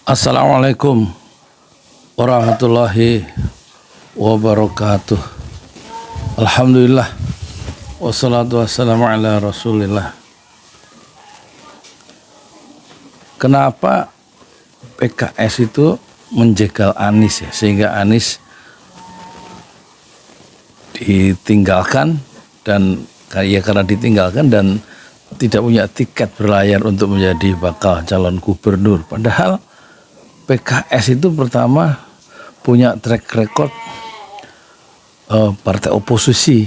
Assalamualaikum warahmatullahi wabarakatuh. Alhamdulillah wassalatu wassalamu ala rasulillah. Kenapa PKS itu menjegal Anies ya, sehingga Anies ditinggalkan dan karena ditinggalkan dan tidak punya tiket berlayar untuk menjadi bakal calon gubernur. Padahal PKS itu pertama punya track record partai oposisi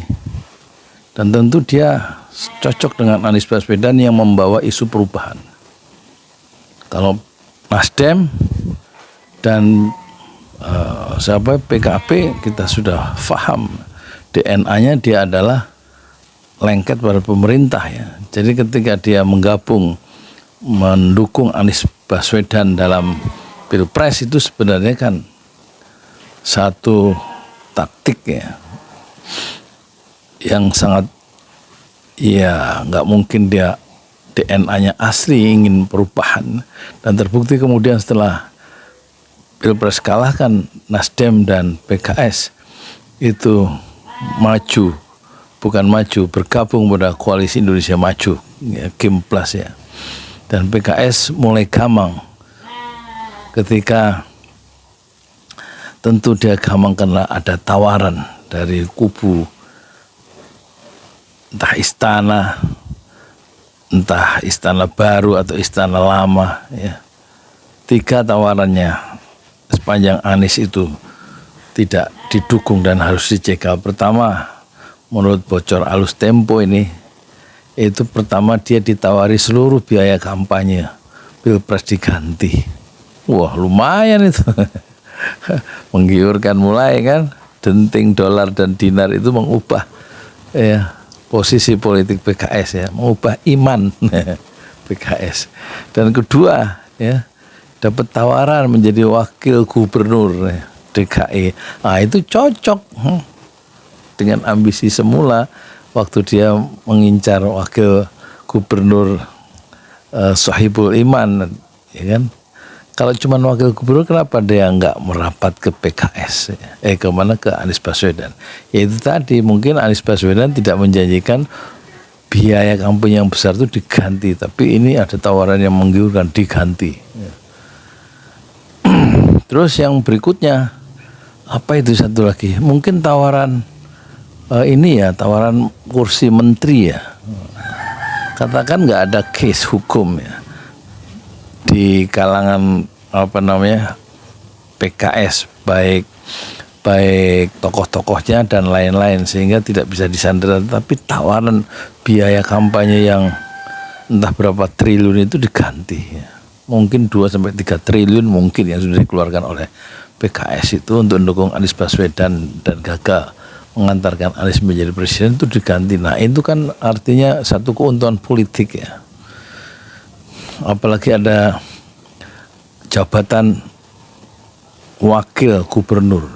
dan tentu dia cocok dengan Anies Baswedan yang membawa isu perubahan. Kalau Nasdem dan PKB kita sudah paham DNA-nya dia adalah lengket pada pemerintah ya. Jadi ketika dia menggabung mendukung Anies Baswedan dalam Pilpres itu sebenarnya kan satu taktik ya yang sangat ya nggak mungkin dia DNA-nya asli ingin perubahan, dan terbukti kemudian setelah Pilpres kalah kan Nasdem dan PKS itu bergabung pada Koalisi Indonesia Maju ya, Kim Plus ya, dan PKS mulai gamang ketika tentu dia gamang karena ada tawaran dari kubu entah istana baru atau istana lama ya. 3 tawarannya sepanjang Anies itu tidak didukung dan harus dijegal. Pertama, menurut bocor alus Tempo ini, itu pertama dia ditawari seluruh biaya kampanye Pilpres diganti. Wah lumayan itu. Menggiurkan mulai kan, denting dolar dan dinar itu mengubah ya posisi politik PKS ya, mengubah iman PKS. Dan kedua ya, dapat tawaran menjadi wakil gubernur ya, DKI. Nah itu cocok dengan ambisi semula waktu dia mengincar wakil gubernur Sohibul Iman ya kan. Kalau cuma wakil gubernur, kenapa dia nggak merapat ke PKS kemana, ke Anies Baswedan? Ya itu tadi, mungkin Anies Baswedan tidak menjanjikan biaya kampanye yang besar itu diganti, tapi ini ada tawaran yang menggiurkan diganti ya. Terus yang berikutnya apa itu satu lagi? Mungkin tawaran tawaran kursi menteri ya. Katakan nggak ada case hukum ya di kalangan PKS, baik tokoh-tokohnya dan lain-lain, sehingga tidak bisa disandera. Tapi tawaran biaya kampanye yang entah berapa triliun itu diganti ya. Mungkin 2-3 triliun mungkin yang sudah dikeluarkan oleh PKS itu untuk mendukung Anies Baswedan dan gagal mengantarkan Anies menjadi presiden, itu diganti. Nah itu kan artinya satu keuntungan politik ya. Apalagi ada jabatan wakil gubernur,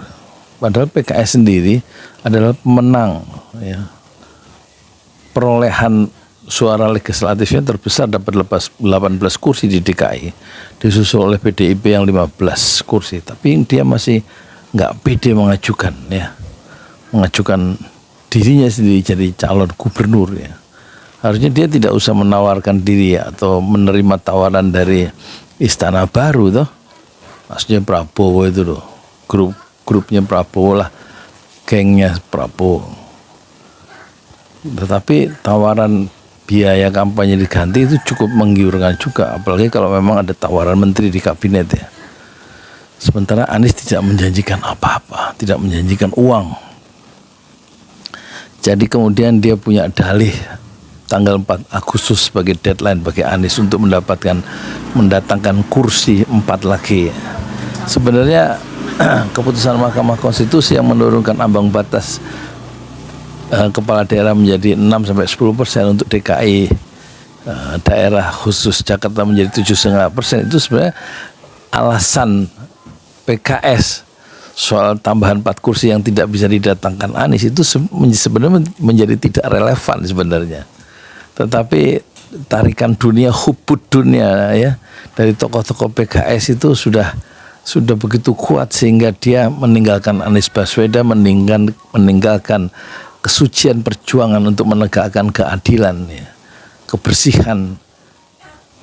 padahal PKS sendiri adalah pemenang ya. Perolehan suara legislatifnya terbesar, dapat 18 kursi di DKI, disusul oleh PDIP yang 15 kursi. Tapi dia masih nggak pede mengajukan dirinya sendiri jadi calon gubernur ya. Harusnya dia tidak usah menawarkan diri ya, atau menerima tawaran dari istana baru toh. Maksudnya Prabowo itu loh, grupnya Prabowo lah, gengnya Prabowo. Tetapi tawaran biaya kampanye diganti itu cukup menggiurkan juga, apalagi kalau memang ada tawaran menteri di kabinet ya. Sementara Anies tidak menjanjikan apa-apa, tidak menjanjikan uang. Jadi kemudian dia punya dalih tanggal 4 Agustus sebagai deadline bagi Anies untuk mendatangkan kursi 4 lagi. Sebenarnya keputusan Mahkamah Konstitusi yang menurunkan ambang batas kepala daerah menjadi 6-10% untuk DKI, daerah khusus Jakarta menjadi 7,5%, itu sebenarnya alasan PKS soal tambahan 4 kursi yang tidak bisa didatangkan Anies itu sebenarnya menjadi tidak relevan sebenarnya. Tetapi tarikan dunia, hubud dunia ya dari tokoh-tokoh PKS itu sudah begitu kuat sehingga dia meninggalkan Anies Baswedan, meninggalkan kesucian perjuangan untuk menegakkan keadilan, ya, kebersihan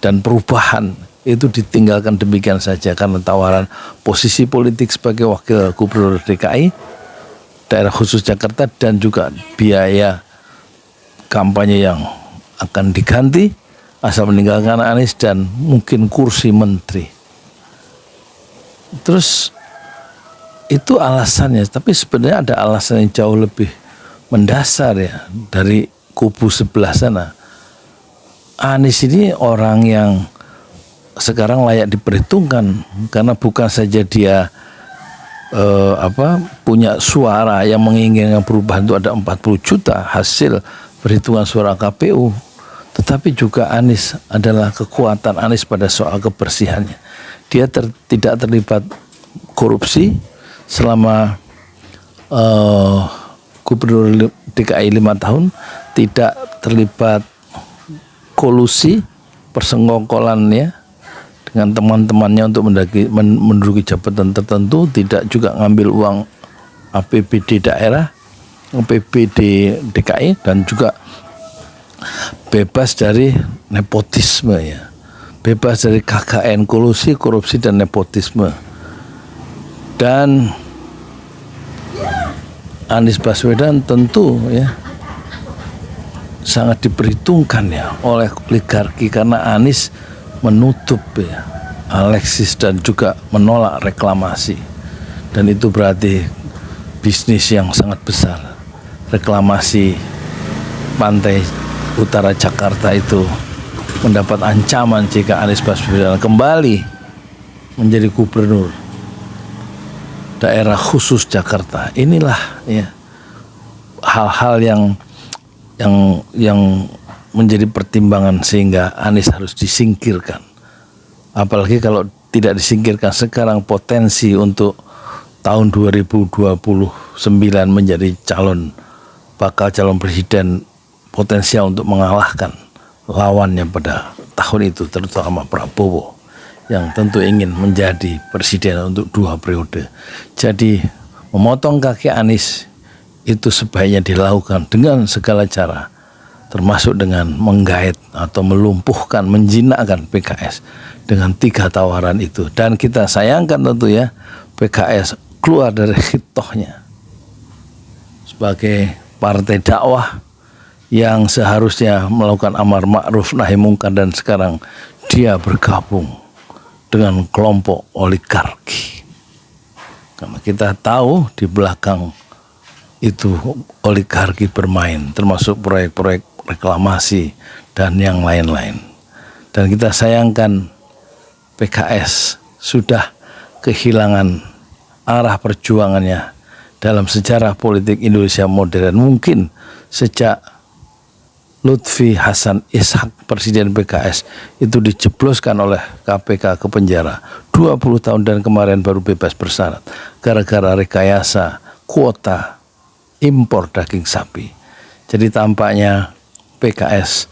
dan perubahan itu ditinggalkan demikian saja karena tawaran posisi politik sebagai wakil gubernur DKI daerah khusus Jakarta dan juga biaya kampanye yang akan diganti asal meninggalkan Anies dan mungkin kursi menteri. Terus itu alasannya, tapi sebenarnya ada alasan yang jauh lebih mendasar ya dari kubu sebelah sana. Anies ini orang yang sekarang layak diperhitungkan karena bukan saja dia punya suara yang menginginkan perubahan itu ada 40 juta hasil perhitungan suara KPU, tetapi juga Anies adalah kekuatan Anies pada soal kebersihannya. Dia tidak terlibat korupsi selama gubernur DKI 5 tahun, tidak terlibat kolusi persenggokolannya dengan teman-temannya untuk menduduki jabatan tertentu, tidak juga ngambil uang APBD daerah, APBD DKI, dan juga bebas dari nepotisme ya, bebas dari KKN, kolusi, korupsi dan nepotisme. Dan Anies Baswedan tentu ya sangat diperhitungkan ya oleh oligarki karena Anies menutup ya Alexis dan juga menolak reklamasi, dan itu berarti bisnis yang sangat besar. Reklamasi pantai utara Jakarta itu mendapat ancaman jika Anies Baswedan kembali menjadi gubernur daerah khusus Jakarta. Inilah ya hal-hal yang menjadi pertimbangan sehingga Anies harus disingkirkan. Apalagi kalau tidak disingkirkan sekarang, potensi untuk tahun 2029 menjadi bakal calon presiden potensial untuk mengalahkan lawannya pada tahun itu, terutama Prabowo yang tentu ingin menjadi presiden untuk 2 periode. Jadi memotong kaki Anies itu sebaiknya dilakukan dengan segala cara, termasuk dengan menggait atau melumpuhkan, menjinakkan PKS dengan 3 tawaran itu. Dan kita sayangkan tentu ya PKS keluar dari hitohnya sebagai partai dakwah yang seharusnya melakukan amar ma'ruf nahi mungkar, dan sekarang dia bergabung dengan kelompok oligarki. Karena kita tahu di belakang itu oligarki bermain, termasuk proyek-proyek reklamasi dan yang lain-lain. Dan kita sayangkan PKS sudah kehilangan arah perjuangannya dalam sejarah politik Indonesia modern. Mungkin sejak Lutfi Hasan Ishak, presiden PKS, itu dijebloskan oleh KPK ke penjara 20 tahun dan kemarin baru bebas bersyarat gara-gara rekayasa kuota impor daging sapi. Jadi tampaknya PKS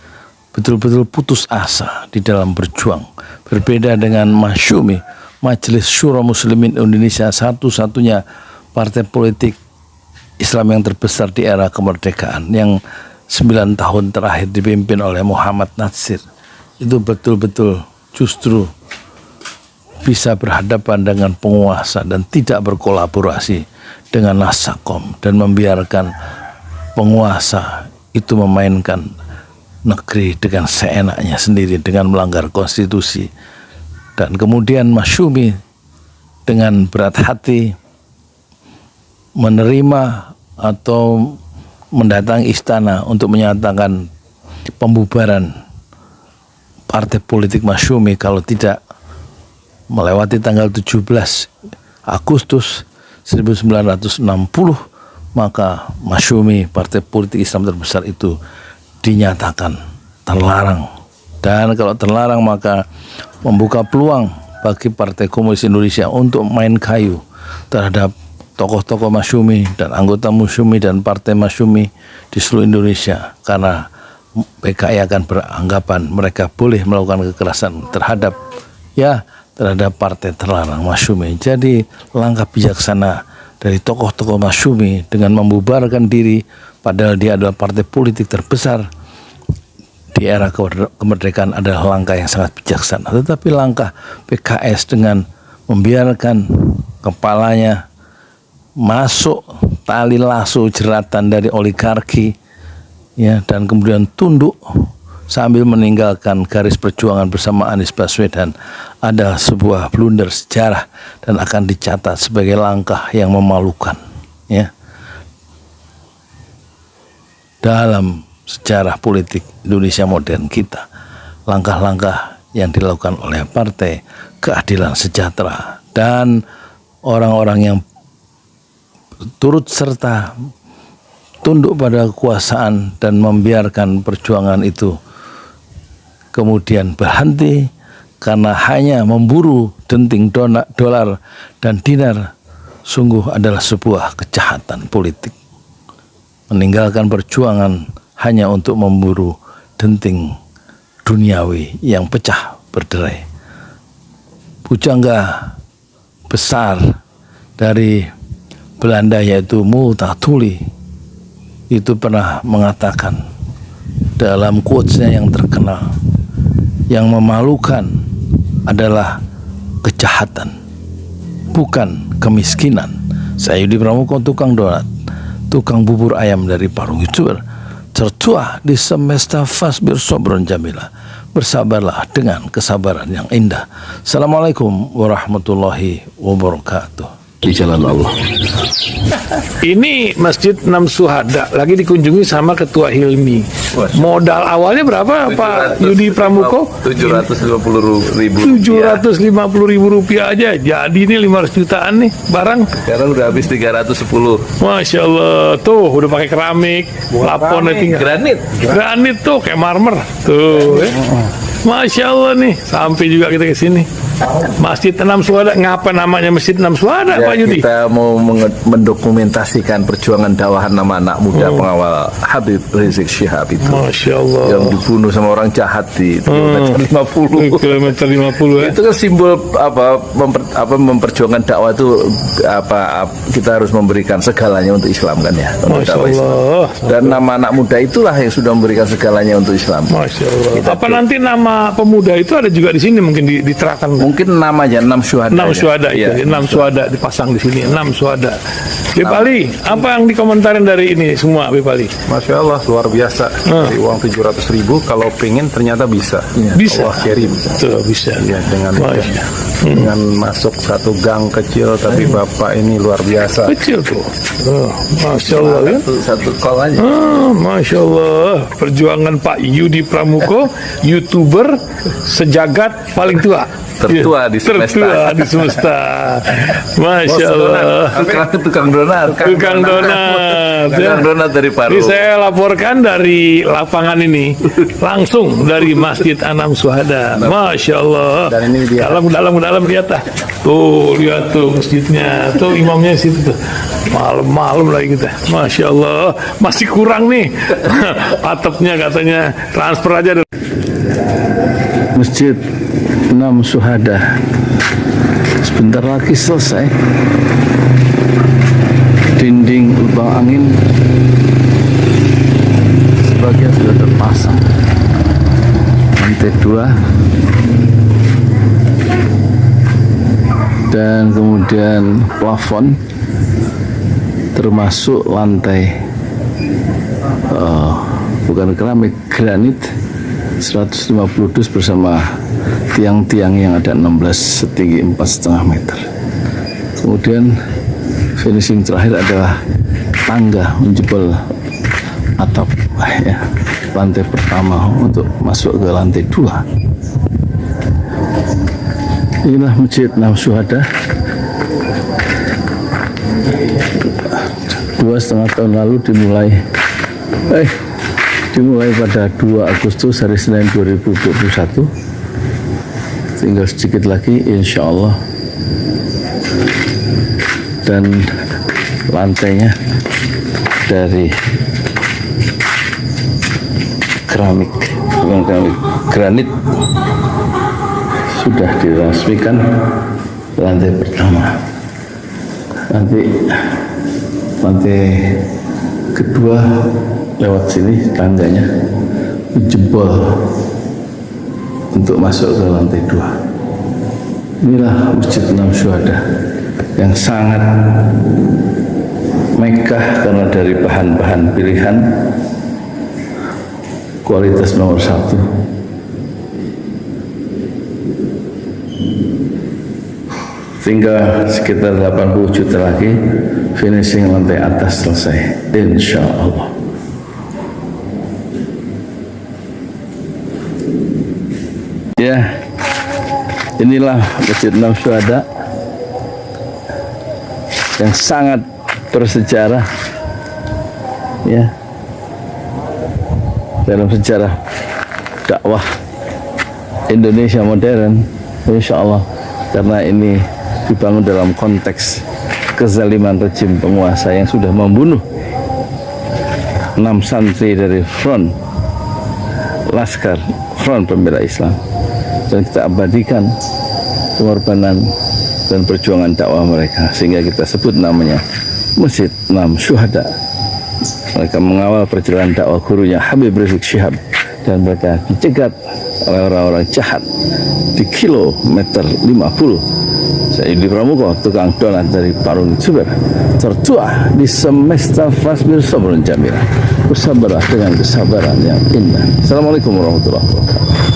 betul-betul putus asa di dalam berjuang. Berbeda dengan Masyumi, Majelis Syuro Muslimin Indonesia, satu-satunya partai politik Islam yang terbesar di era kemerdekaan yang 9 tahun terakhir dipimpin oleh Muhammad Natsir, itu betul-betul justru bisa berhadapan dengan penguasa dan tidak berkolaborasi dengan Nasakom dan membiarkan penguasa itu memainkan negeri dengan seenaknya sendiri dengan melanggar konstitusi. Dan kemudian Masyumi dengan berat hati menerima atau mendatangi istana untuk menyatakan pembubaran partai politik Masyumi kalau tidak melewati tanggal 17 Agustus 1960, maka Masyumi, partai politik Islam terbesar itu, dinyatakan terlarang. Dan kalau terlarang maka membuka peluang bagi Partai Komunis Indonesia untuk main kayu terhadap tokoh-tokoh Masyumi dan anggota Masyumi dan partai Masyumi di seluruh Indonesia, karena PKI akan beranggapan mereka boleh melakukan kekerasan terhadap partai terlarang masyumi. Jadi langkah bijaksana dari tokoh-tokoh masyumi dengan membubarkan diri, padahal dia adalah partai politik terbesar di era kemerdekaan, adalah langkah yang sangat bijaksana. Tetapi langkah PKS dengan membiarkan kepalanya masuk tali lasso jeratan dari oligarki, ya, dan kemudian tunduk sambil meninggalkan garis perjuangan bersama Anies Baswedan adalah sebuah blunder sejarah dan akan dicatat sebagai langkah yang memalukan, ya, dalam sejarah politik Indonesia modern kita. Langkah-langkah yang dilakukan oleh Partai Keadilan Sejahtera dan orang-orang yang turut serta tunduk pada kekuasaan dan membiarkan perjuangan itu kemudian berhenti karena hanya memburu denting dolar dan dinar, sungguh adalah sebuah kejahatan politik. Meninggalkan perjuangan hanya untuk memburu denting duniawi yang pecah berderai. Pujangga besar dari Belanda yaitu Multatuli itu pernah mengatakan dalam quotes-nya yang terkenal, yang memalukan adalah kejahatan, bukan kemiskinan. Saya Yudi Pramuko, tukang donat, tukang bubur ayam dari Parung, YouTuber tertua di semesta fasbir sobron jamila. Bersabarlah dengan kesabaran yang indah. Assalamualaikum warahmatullahi wabarakatuh. Di jalan Allah. Ini Masjid Enam Syuhada lagi dikunjungi sama Ketua Hilmi. Modal awalnya berapa Pak Yudi Pramuko? 750.000. 750.000 rupiah aja. Jadi ini 500 jutaan nih barang. Sekarang udah habis 310. Masya Allah, tuh udah pakai keramik, laponnya tinggal. Granit tuh kayak marmer. Tuh, Masya Allah nih, sampai juga kita ke sini. Masjid Enam Syuhada, ngapa namanya Masjid Enam Syuhada, Ya, Pak Yudi? kita mau mendokumentasikan perjuangan dakwah nama anak muda pengawal Habib Rizik Syihab itu. Masya Allah. Yang dibunuh sama orang jahat di kilometer 50. Kilometer 50 ya. Itu kan simbol memperjuangkan dakwah itu kita harus memberikan segalanya untuk Islam kan ya. Untuk Masya dakwah Islam. Allah. Dan nama anak muda itulah yang sudah memberikan segalanya untuk Islam. Masya Allah. Apa nanti nama pemuda itu ada juga di sini mungkin diterangkan? Mungkin namanya 6 syuhada. 6 syuhada ya. itu, 6 syuhada dipasang di sini, 6 syuhada. Bip Ali, apa yang dikomentarin dari ini semua, Bip Ali? Masya Allah, luar biasa. Dari uang 700.000, kalau pengen ternyata bisa. Bisa. Allah kirim. Tuh, bisa. Ya, Masya. dengan masuk satu gang kecil, tapi Bapak ini luar biasa. Kecil tuh. Masya Allah ya. Satu call aja. Masya Allah. Perjuangan Pak Yudi Pramuko, YouTuber sejagat paling tua. Tertua di semesta. Tertua di semesta. Masya Allah. Tukang donat. Tukang donat. Tukang donat dari Paru. Ini saya laporkan dari lapangan ini, langsung dari Masjid Enam Syuhada. Masya Allah. Dan ini dia. Dalam lihat ah. Tuh lihat tuh masjidnya. Tuh imamnya di situ tuh. Malam-malam lagi kita. Masya Allah. Masih kurang nih. Atapnya katanya transfer aja. Masjid Enam Syuhada sebentar lagi selesai. Dinding lubang angin sebagian sudah terpasang, lantai 2 dan kemudian plafon termasuk lantai bukan keramik, granit 150 dus bersama tiang-tiang yang ada 16 setinggi 4,5 meter. Kemudian finishing terakhir adalah tangga menjebol atap ya, lantai pertama untuk masuk ke lantai 2. Inilah Masjid Enam Syuhada. 2,5 tahun lalu dimulai pada 2 Agustus hari Senin 2021. Tinggal sedikit lagi insya Allah, dan lantainya dari keramik, bukan keramik, granit sudah diresmikan lantai pertama. Nanti lantai kedua lewat sini tangganya jebol untuk masuk ke lantai 2. Inilah Masjid 6 Syuhada yang sangat megah karena dari bahan-bahan pilihan kualitas nomor 1. Tinggal sekitar 80 juta lagi finishing lantai atas selesai, insya Allah. Ya, inilah Masjid 6 Syuhada yang sangat bersejarah, ya, dalam sejarah dakwah Indonesia modern, insya Allah, karena ini dibangun dalam konteks kezaliman rejim penguasa yang sudah membunuh 6 santri dari front pembela Islam, dan kita abadikan pengorbanan dan perjuangan dakwah mereka sehingga kita sebut namanya Masjid 6 Syuhada. Mereka mengawal perjalanan dakwah gurunya Habib Rizik Syihab, dan mereka dicegat oleh orang-orang jahat di kilometer 50. Saya Yudi Pramuko, tukang donat dari Parung Juber, tertua di semesta fasbir sabrun jamila. Bersabarlah dengan kesabaran yang indah. Assalamualaikum warahmatullahi wabarakatuh.